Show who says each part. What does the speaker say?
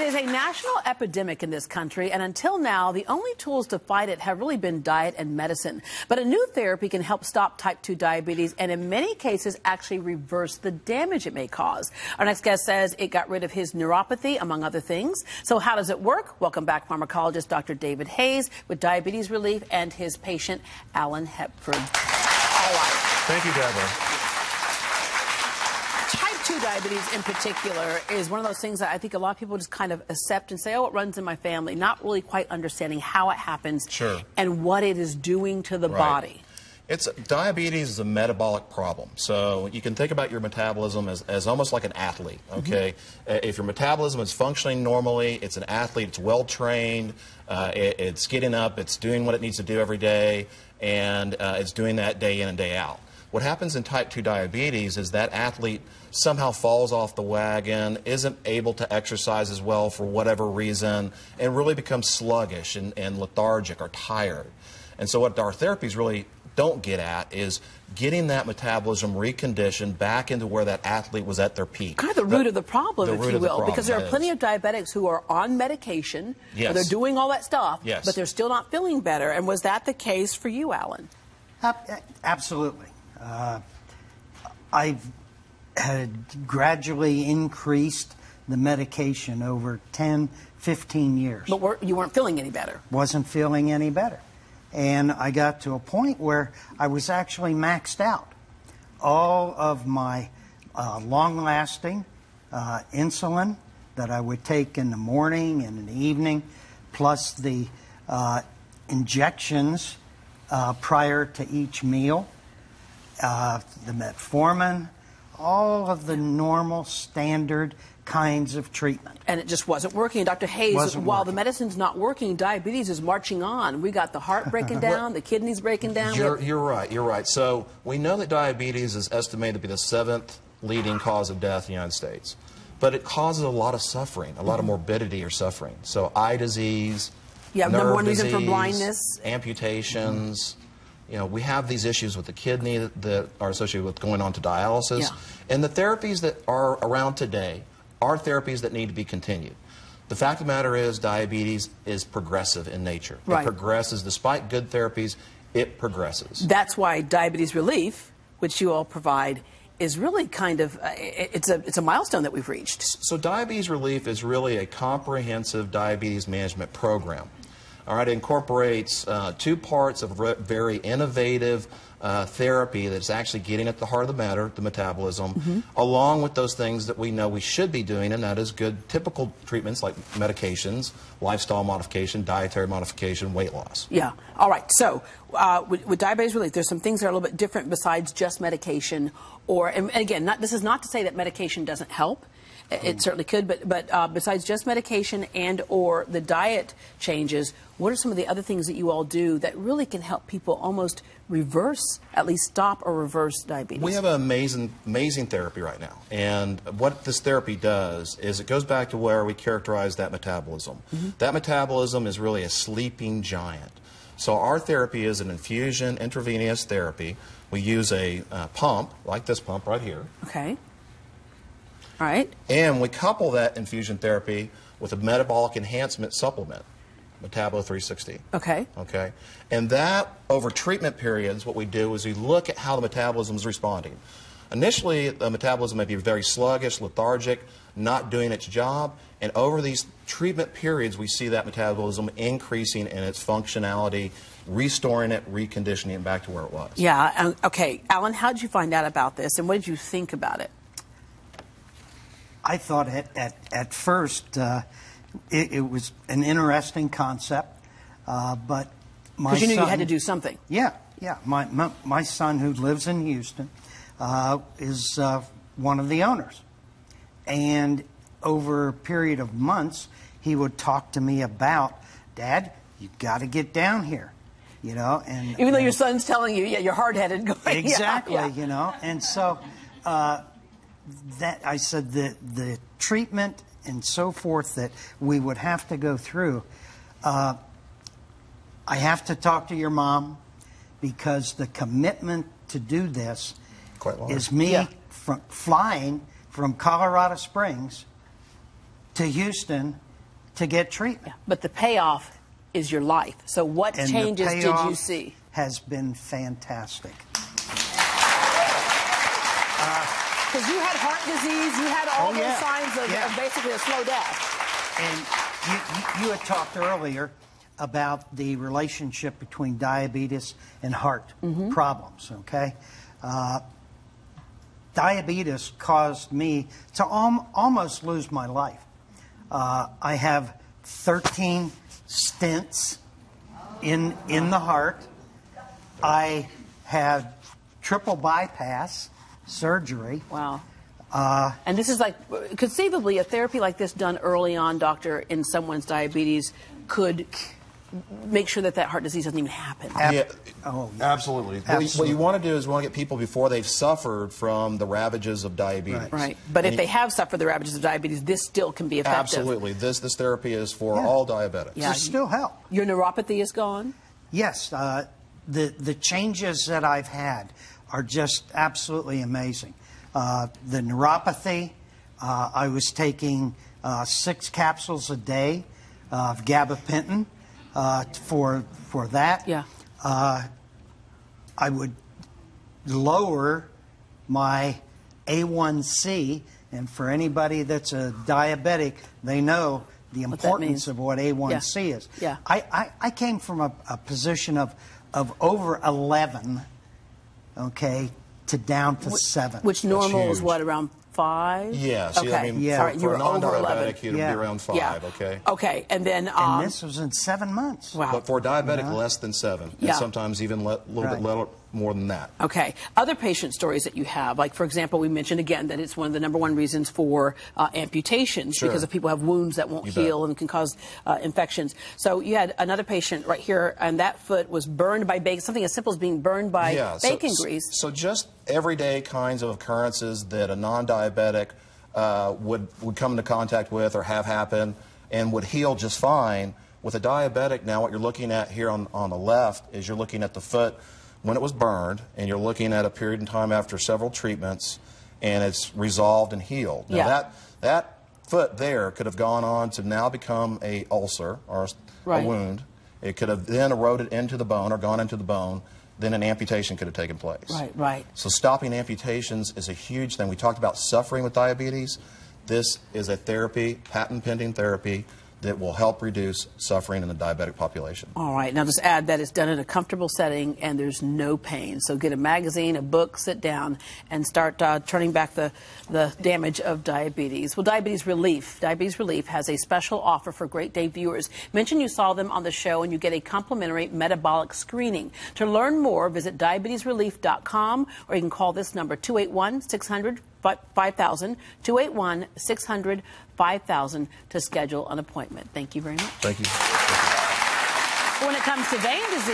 Speaker 1: is a national epidemic in this country, and until now, the only tools to fight it have really been diet and medicine. But a new therapy can help stop type 2 diabetes and in many cases actually reverse the damage it may cause. Our next guest says it got rid of his neuropathy, among other things. So how does it work? Welcome back, pharmacologist Dr. David Hayes with Diabetes Relief and his patient, Alan Hepford. All right.
Speaker 2: Thank you, Deborah.
Speaker 1: Type 2 diabetes in particular is one of those things that I think a lot of people just kind of accept and say, oh, it runs in my family, not really quite understanding how it happens and what it is doing to the body.
Speaker 2: Diabetes is a metabolic problem. So you can think about your metabolism as almost like an athlete, okay? If your metabolism is functioning normally, it's an athlete, it's well-trained, it's getting up, it's doing what it needs to do every day, and it's doing that day in and day out. What happens in type 2 diabetes is that athlete somehow falls off the wagon, isn't able to exercise as well for whatever reason, and really becomes sluggish and lethargic or tired. And so what our therapies really don't get at is getting that metabolism reconditioned back into where that athlete was at their peak.
Speaker 1: Kind of the root of the problem, if you will, because there are plenty of diabetics who are on medication, or they're doing all that stuff, but they're still not feeling better. And was that the case for you, Alan?
Speaker 3: Absolutely. I've had gradually increased the medication over 10, 15 years.
Speaker 1: But you weren't feeling any better?
Speaker 3: Wasn't feeling any better. And I got to a point where I was actually maxed out. All of my long-lasting insulin that I would take in the morning and in the evening, plus the injections prior to each meal, the metformin, all of the normal standard kinds of treatment.
Speaker 1: And it just wasn't working. Dr. Hayes, while the medicine's not working, diabetes is marching on. We got the heart breaking down, the kidneys breaking down.
Speaker 2: You're right. So we know that diabetes is estimated to be the 7th leading cause of death in the United States. But it causes a lot of suffering, a lot of morbidity or suffering. So eye disease,
Speaker 1: number one reason
Speaker 2: disease,
Speaker 1: for blindness,
Speaker 2: amputations. You know, we have these issues with the kidney that are associated with going on to dialysis. And the therapies that are around today are therapies that need to be continued. The fact of the matter is diabetes is progressive in nature. It progresses. Despite good therapies, it progresses.
Speaker 1: That's why Diabetes Relief, which you all provide, is really kind of, it's a milestone that we've reached.
Speaker 2: So Diabetes Relief is really a comprehensive diabetes management program. All right, it incorporates 2 parts of very innovative therapy that's actually getting at the heart of the matter, the metabolism, along with those things that we know we should be doing, and that is good typical treatments like medications, lifestyle modification, dietary modification, weight loss.
Speaker 1: Yeah. All right. So with Diabetes Relief, there's some things that are a little bit different besides just medication. And again, this is not to say that medication doesn't help. It certainly could, but besides just medication and or the diet changes, what are some of the other things that you all do that really can help people almost reverse, at least stop or reverse diabetes?
Speaker 2: We have an amazing therapy right now. And what this therapy does is it goes back to where we characterize that metabolism. That metabolism is really a sleeping giant. So our therapy is an infusion, intravenous therapy. We use a pump, like this pump right here.
Speaker 1: Okay. All right.
Speaker 2: And we couple that infusion therapy with a metabolic enhancement supplement, Metabolo 360.
Speaker 1: Okay.
Speaker 2: Okay. And that, over treatment periods, what we do is we look at how the metabolism is responding. Initially, the metabolism may be very sluggish, lethargic, not doing its job. And over these treatment periods, we see that metabolism increasing in its functionality, restoring it, reconditioning it back to where it was.
Speaker 1: Yeah. Okay. Alan, how did you find out about this, and what did you think about it?
Speaker 3: I thought at first it was an interesting concept, but my son...
Speaker 1: Because you knew you had to do something.
Speaker 3: Yeah. My son, who lives in Houston, is one of the owners. And over a period of months, he would talk to me about, Dad, you've got to get down here. You know, and
Speaker 1: even though your son's telling you, you're hard-headed.
Speaker 3: Exactly, you know. And so... that I said the treatment and so forth that we would have to go through, I have to talk to your mom because the commitment to do this is me flying from Colorado Springs to Houston to get treatment.
Speaker 1: Yeah. But the payoff is your life. So what
Speaker 3: And
Speaker 1: changes
Speaker 3: the
Speaker 1: did you
Speaker 3: payoff
Speaker 1: see?
Speaker 3: Has been fantastic.
Speaker 1: Because you had heart disease, you had all
Speaker 3: Oh,
Speaker 1: those
Speaker 3: yeah.
Speaker 1: signs of,
Speaker 3: Yeah.
Speaker 1: of basically a slow death.
Speaker 3: And you had talked earlier about the relationship between diabetes and heart problems, okay? Diabetes caused me to almost lose my life. I have 13 stents in the heart. I had triple bypass surgery.
Speaker 1: Wow. And this is like, conceivably, a therapy like this done early on, doctor, in someone's diabetes could make sure that heart disease doesn't even happen.
Speaker 2: Yeah.
Speaker 3: Oh,
Speaker 2: Absolutely. What you want to do is you want to get people before they've suffered from the ravages of diabetes.
Speaker 1: Right. But if they have suffered the ravages of diabetes, this still can be effective.
Speaker 2: Absolutely. This therapy is for all diabetics.
Speaker 1: Yeah.
Speaker 3: There's still help.
Speaker 1: Your neuropathy is gone?
Speaker 3: Yes, the changes that I've had are just absolutely amazing. The neuropathy, I was taking 6 capsules a day of gabapentin for that.
Speaker 1: Yeah.
Speaker 3: I would lower my A1C, and for anybody that's a diabetic, they know the importance of what A1C is.
Speaker 1: Yeah.
Speaker 3: I came from a position of over 11, okay, to down to 7.
Speaker 1: Which normal is
Speaker 2: huge.
Speaker 1: what, around 5?
Speaker 2: Yes.
Speaker 1: Okay.
Speaker 2: I mean,
Speaker 3: Yeah.
Speaker 1: All right, you
Speaker 2: for
Speaker 1: were
Speaker 2: a
Speaker 1: over 11.
Speaker 2: non-diabetic, you'd be around 5,
Speaker 1: Yeah.
Speaker 2: okay?
Speaker 1: Okay, and then...
Speaker 3: And this was in 7 months.
Speaker 1: wow.
Speaker 2: But for a diabetic, less than 7.
Speaker 1: Yeah.
Speaker 2: And sometimes even a little bit more than that.
Speaker 1: Okay. Other patient stories that you have, like, for example, we mentioned again that it's one of the #1 reasons for amputations
Speaker 2: Sure.
Speaker 1: because of people who have wounds that won't heal and can cause infections. So you had another patient right here, and that foot was burned by bacon, something as simple as being burned by bacon grease.
Speaker 2: So just everyday kinds of occurrences that a non-diabetic would come into contact with or have happen and would heal just fine. With a diabetic, now what you're looking at here on the left is you're looking at the foot when it was burned, and you're looking at a period in time after several treatments, and it's resolved and healed. Now that foot there could have gone on to now become a ulcer or a wound. It could have then eroded into the bone or gone into the bone. Then an amputation could have taken place.
Speaker 1: Right.
Speaker 2: So stopping amputations is a huge thing. We talked about suffering with diabetes. This is a therapy, patent-pending therapy, that will help reduce suffering in the diabetic population.
Speaker 1: All right. Now, just add that it's done in a comfortable setting and there's no pain. So get a magazine, a book, sit down, and start turning back the damage of diabetes. Well, Diabetes Relief has a special offer for Great Day viewers. Mention you saw them on the show and you get a complimentary metabolic screening. To learn more, visit diabetesrelief.com, or you can call this number, 281-600-5000, 281-600-5000 to schedule an appointment. Thank you very much.
Speaker 2: Thank you.
Speaker 1: When it comes to vein disease,